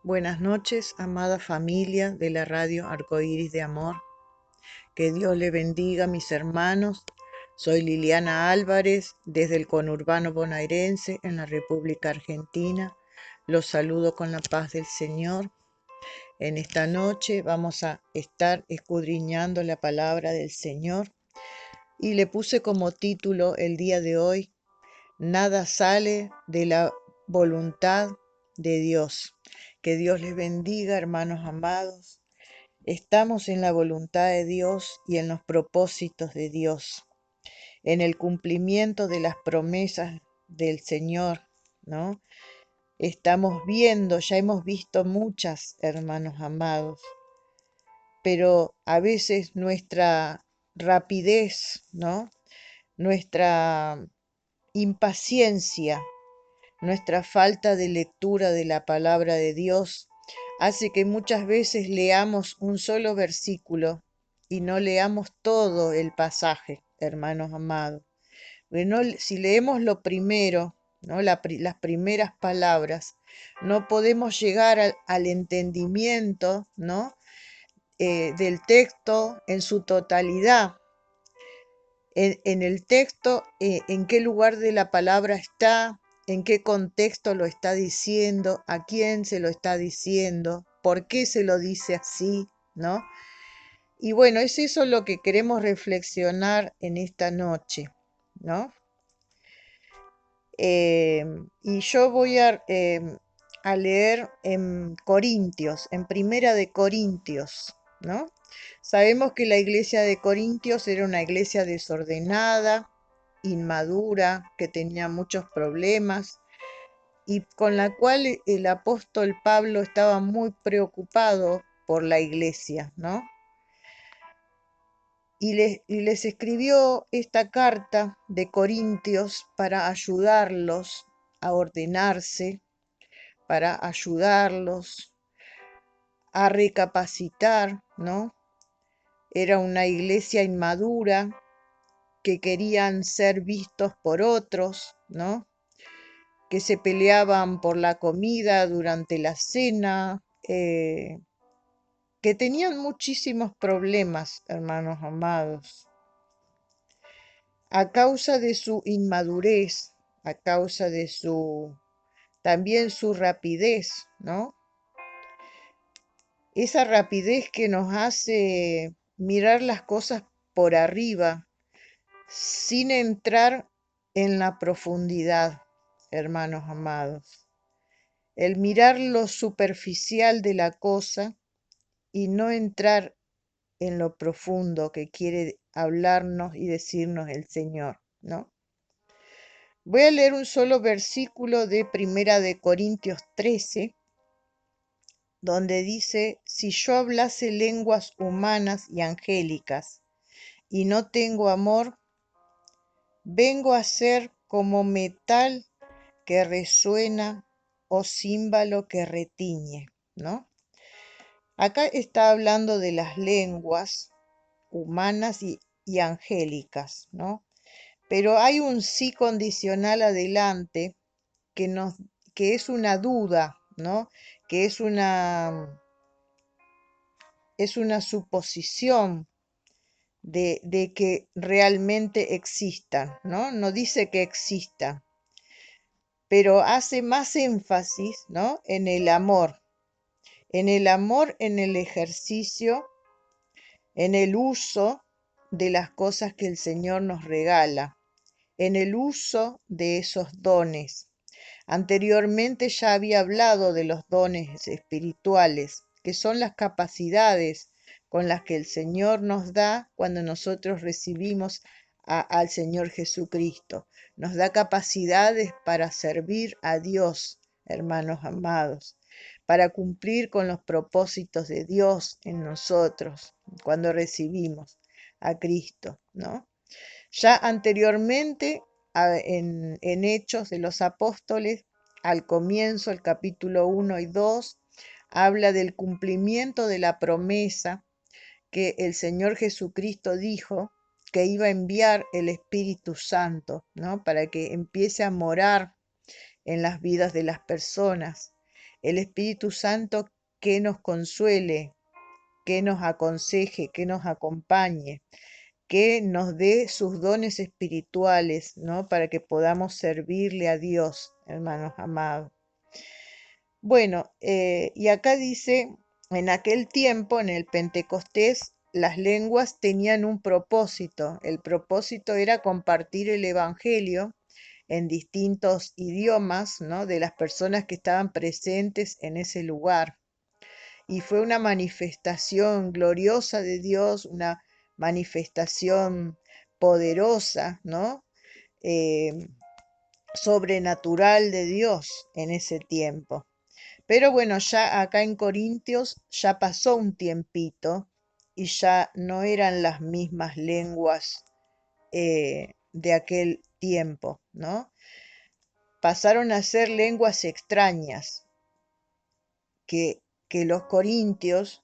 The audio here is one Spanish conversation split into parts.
Buenas noches, amada familia de la radio Arcoíris de Amor. Que Dios le bendiga, mis hermanos. Soy Liliana Álvarez, desde el conurbano bonaerense, en la República Argentina. Los saludo con la paz del Señor. En esta noche vamos a estar escudriñando la palabra del Señor y le puse como título el día de hoy: Nada sale de la voluntad de Dios. Que Dios les bendiga, hermanos amados. Estamos en la voluntad de Dios y en los propósitos de Dios, en el cumplimiento de las promesas del Señor, ¿no? Estamos viendo, ya hemos visto muchas, hermanos amados, pero a veces nuestra rapidez, ¿no? Nuestra impaciencia, nuestra falta de lectura de la palabra de Dios hace que muchas veces leamos un solo versículo y no leamos todo el pasaje, hermanos amados. Bueno, si leemos lo primero, ¿no? Las primeras palabras, no podemos llegar al entendimiento, ¿no? Del texto en su totalidad. En el texto, en qué lugar de la palabra está, en qué contexto lo está diciendo, a quién se lo está diciendo, por qué se lo dice así, ¿no? Y bueno, es eso lo que queremos reflexionar en esta noche, ¿no? Y yo voy a leer en Corintios, en Primera de Corintios, ¿no? Sabemos que la iglesia de Corintios era una iglesia desordenada, inmadura, que tenía muchos problemas y con la cual el apóstol Pablo estaba muy preocupado por la iglesia, ¿no? Y les escribió esta carta de Corintios para ayudarlos a ordenarse, para ayudarlos a recapacitar, ¿no? Era una iglesia inmadura que querían ser vistos por otros, ¿no? Que se peleaban por la comida durante la cena, que tenían muchísimos problemas, hermanos amados, a causa de su inmadurez, a causa de también su rapidez, ¿no? Esa rapidez que nos hace mirar las cosas por arriba, sin entrar en la profundidad, hermanos amados. El mirar lo superficial de la cosa y no entrar en lo profundo que quiere hablarnos y decirnos el Señor, ¿no? Voy a leer un solo versículo de Primera de Corintios 13, donde dice: si yo hablase lenguas humanas y angélicas y no tengo amor, vengo a ser como metal que resuena o címbalo que retiñe, ¿no? Acá está hablando de las lenguas humanas y angélicas, ¿no? Pero hay un sí condicional adelante que que es una duda, ¿no? Que es una suposición de que realmente existan, ¿no? No dice que exista, pero hace más énfasis, ¿no? En el amor, en el ejercicio, en el uso de las cosas que el Señor nos regala, en el uso de esos dones. Anteriormente ya había hablado de los dones espirituales, que son las capacidades con las que el Señor nos da cuando nosotros recibimos al Señor Jesucristo. Nos da capacidades para servir a Dios, hermanos amados, para cumplir con los propósitos de Dios en nosotros cuando recibimos a Cristo, ¿no? Ya anteriormente, en Hechos de los Apóstoles, al comienzo, el capítulo 1 y 2, habla del cumplimiento de la promesa que el Señor Jesucristo dijo que iba a enviar el Espíritu Santo, ¿no? Para que empiece a morar en las vidas de las personas. el Espíritu Santo que nos consuele, que nos aconseje, que nos acompañe, que nos dé sus dones espirituales, ¿no? Para que podamos servirle a Dios, hermanos amados. Bueno, y acá dice, en aquel tiempo, en el Pentecostés, las lenguas tenían un propósito. El propósito era compartir el Evangelio en distintos idiomas, ¿no? De las personas que estaban presentes en ese lugar. Y fue una manifestación gloriosa de Dios, una manifestación poderosa, ¿no? Eh, Sobrenatural de Dios en ese tiempo. Pero bueno, ya acá en Corintios ya pasó un tiempito y ya no eran las mismas lenguas de aquel tiempo, ¿no? Pasaron a ser lenguas extrañas que los corintios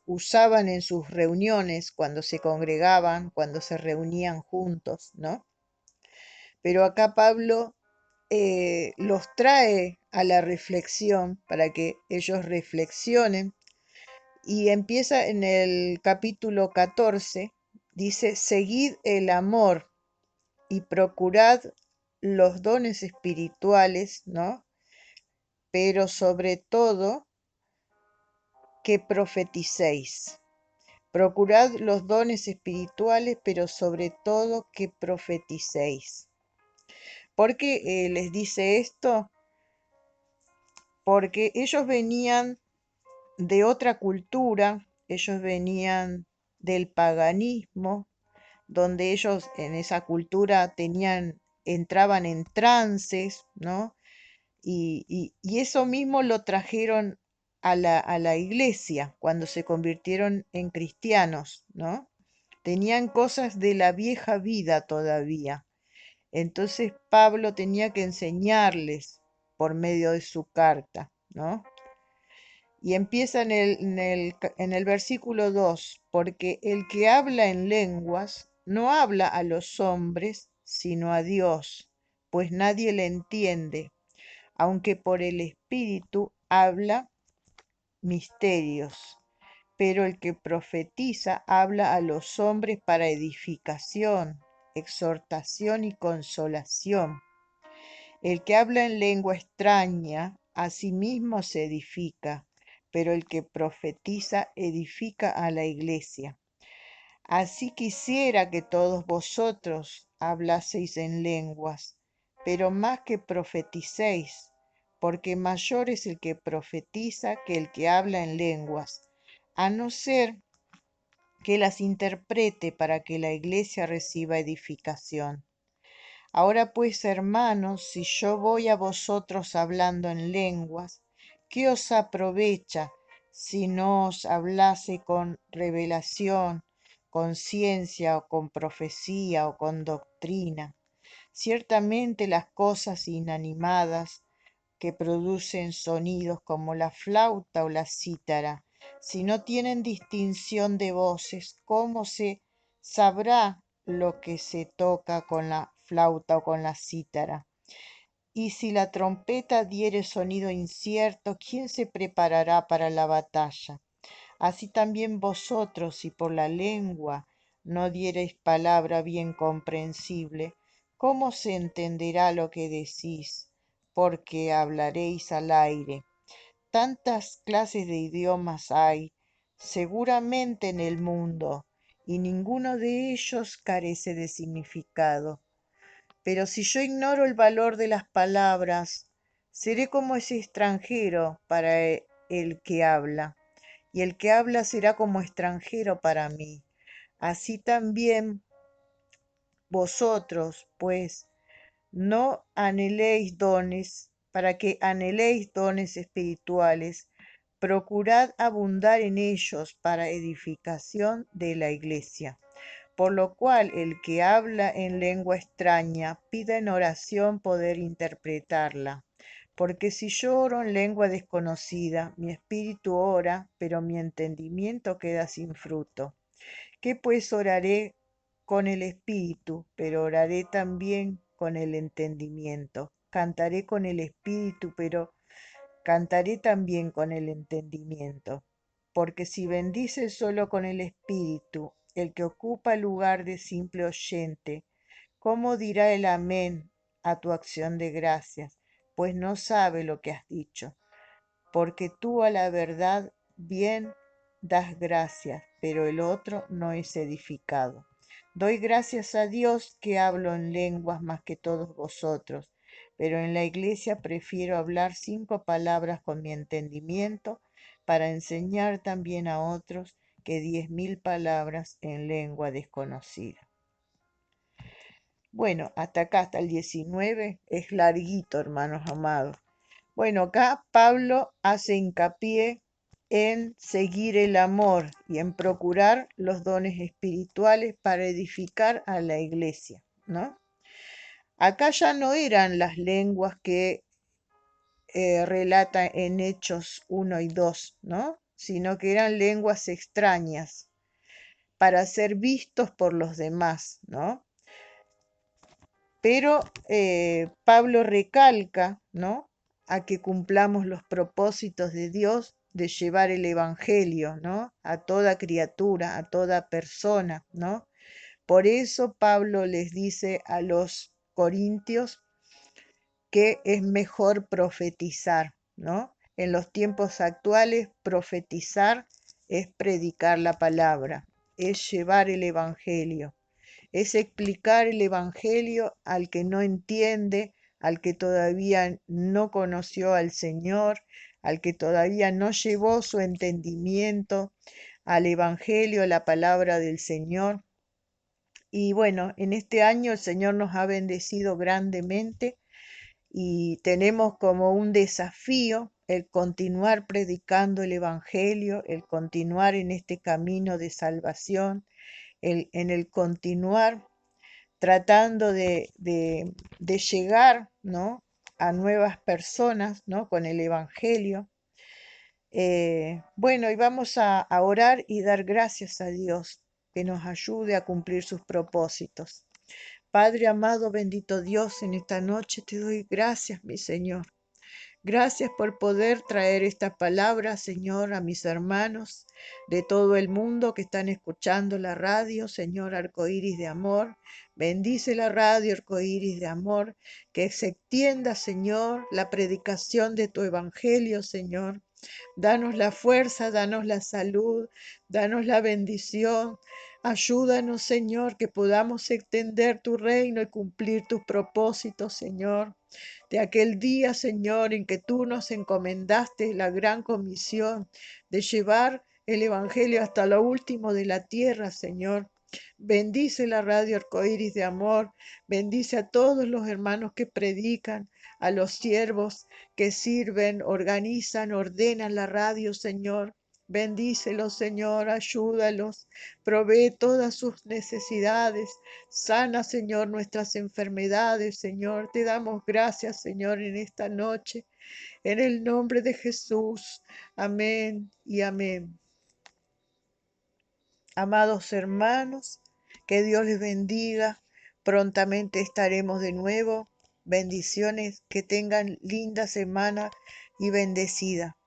usaban en sus reuniones cuando se congregaban, cuando se reunían juntos, ¿no? Pero acá Pablo los trae a la reflexión para que ellos reflexionen y empieza en el capítulo 14, dice, seguid el amor y procurad los dones espirituales, ¿no? Pero sobre todo que profeticéis. Procurad los dones espirituales, pero sobre todo que profeticéis. ¿Por qué les dice esto? Porque ellos venían de otra cultura, ellos venían del paganismo, donde ellos en esa cultura entraban en trances, ¿no? Y eso mismo lo trajeron a la iglesia cuando se convirtieron en cristianos, ¿no? Tenían cosas de la vieja vida todavía. Entonces Pablo tenía que enseñarles por medio de su carta, ¿no? Y empieza en el versículo 2, porque el que habla en lenguas no habla a los hombres, sino a Dios, pues nadie le entiende, aunque por el Espíritu habla misterios. Pero el que profetiza habla a los hombres para edificación, exhortación y consolación. El que habla en lengua extraña, a sí mismo se edifica, pero el que profetiza edifica a la iglesia. Así quisiera que todos vosotros hablaseis en lenguas, pero más que profeticéis, porque mayor es el que profetiza que el que habla en lenguas, a no ser que las interprete para que la iglesia reciba edificación. Ahora pues, hermanos, si yo voy a vosotros hablando en lenguas, ¿qué os aprovecha si no os hablase con revelación, con ciencia o con profecía o con doctrina? Ciertamente las cosas inanimadas que producen sonidos como la flauta o la cítara, si no tienen distinción de voces, ¿cómo se sabrá lo que se toca con la flauta o con la cítara? Y si la trompeta diere sonido incierto, ¿quién se preparará para la batalla? Así también vosotros, si por la lengua no diereis palabra bien comprensible, ¿cómo se entenderá lo que decís? Porque hablaréis al aire. Tantas clases de idiomas hay, seguramente en el mundo, y ninguno de ellos carece de significado. Pero si yo ignoro el valor de las palabras, seré como ese extranjero para el que habla, y el que habla será como extranjero para mí. Así también vosotros, pues, no anheléis dones, para que anheléis dones espirituales, procurad abundar en ellos para edificación de la iglesia. Por lo cual el que habla en lengua extraña, pida en oración poder interpretarla. Porque si yo oro en lengua desconocida, mi espíritu ora, pero mi entendimiento queda sin fruto. ¿Qué pues oraré con el espíritu, pero oraré también con el entendimiento? Cantaré con el espíritu, pero cantaré también con el entendimiento, porque si bendice solo con el espíritu, el que ocupa el lugar de simple oyente, ¿cómo dirá el amén a tu acción de gracias? Pues no sabe lo que has dicho, porque tú a la verdad bien das gracias, pero el otro no es edificado. Doy gracias a Dios que hablo en lenguas más que todos vosotros, pero en la iglesia prefiero hablar 5 palabras con mi entendimiento para enseñar también a otros que 10.000 palabras en lengua desconocida. Bueno, hasta acá, hasta el 19, es larguito, hermanos amados. Bueno, acá Pablo hace hincapié en seguir el amor y en procurar los dones espirituales para edificar a la iglesia, ¿no? Acá ya no eran las lenguas que relata en Hechos 1 y 2, ¿no? Sino que eran lenguas extrañas para ser vistos por los demás, ¿no? Pero Pablo recalca, ¿no? A que cumplamos los propósitos de Dios de llevar el Evangelio, ¿no? A toda criatura, a toda persona, ¿no? Por eso Pablo les dice a los corintios que es mejor profetizar, ¿no? En los tiempos actuales, profetizar es predicar la palabra, es llevar el Evangelio, es explicar el Evangelio al que no entiende, al que todavía no conoció al Señor, al que todavía no llevó su entendimiento al Evangelio, a la palabra del Señor. Y bueno, en este año el Señor nos ha bendecido grandemente y tenemos como un desafío el continuar predicando el Evangelio, el continuar en este camino de salvación, en el continuar tratando de llegar, ¿no? A nuevas personas, ¿no? Con el Evangelio. Bueno, y vamos a orar y dar gracias a Dios que nos ayude a cumplir sus propósitos. Padre amado, bendito Dios, en esta noche te doy gracias, mi Señor. Gracias por poder traer esta palabra, Señor, a mis hermanos de todo el mundo que están escuchando la radio, Señor, Arcoíris de Amor. Bendice la radio, Arcoíris de Amor, que se extienda, Señor, la predicación de tu evangelio, Señor. Danos la fuerza, danos la salud, danos la bendición. Ayúdanos, Señor, que podamos extender tu reino y cumplir tus propósitos, Señor. De aquel día, Señor, en que tú nos encomendaste la gran comisión de llevar el Evangelio hasta lo último de la tierra, Señor. Bendice la radio Arcoíris de Amor, bendice a todos los hermanos que predican, a los siervos que sirven, organizan, ordenan la radio, Señor. Bendícelos, Señor, ayúdalos, provee todas sus necesidades, sana, Señor, nuestras enfermedades, Señor. Te damos gracias, Señor, en esta noche, en el nombre de Jesús. Amén y amén. Amados hermanos, que Dios les bendiga. Prontamente estaremos de nuevo. Bendiciones, que tengan linda semana y bendecida.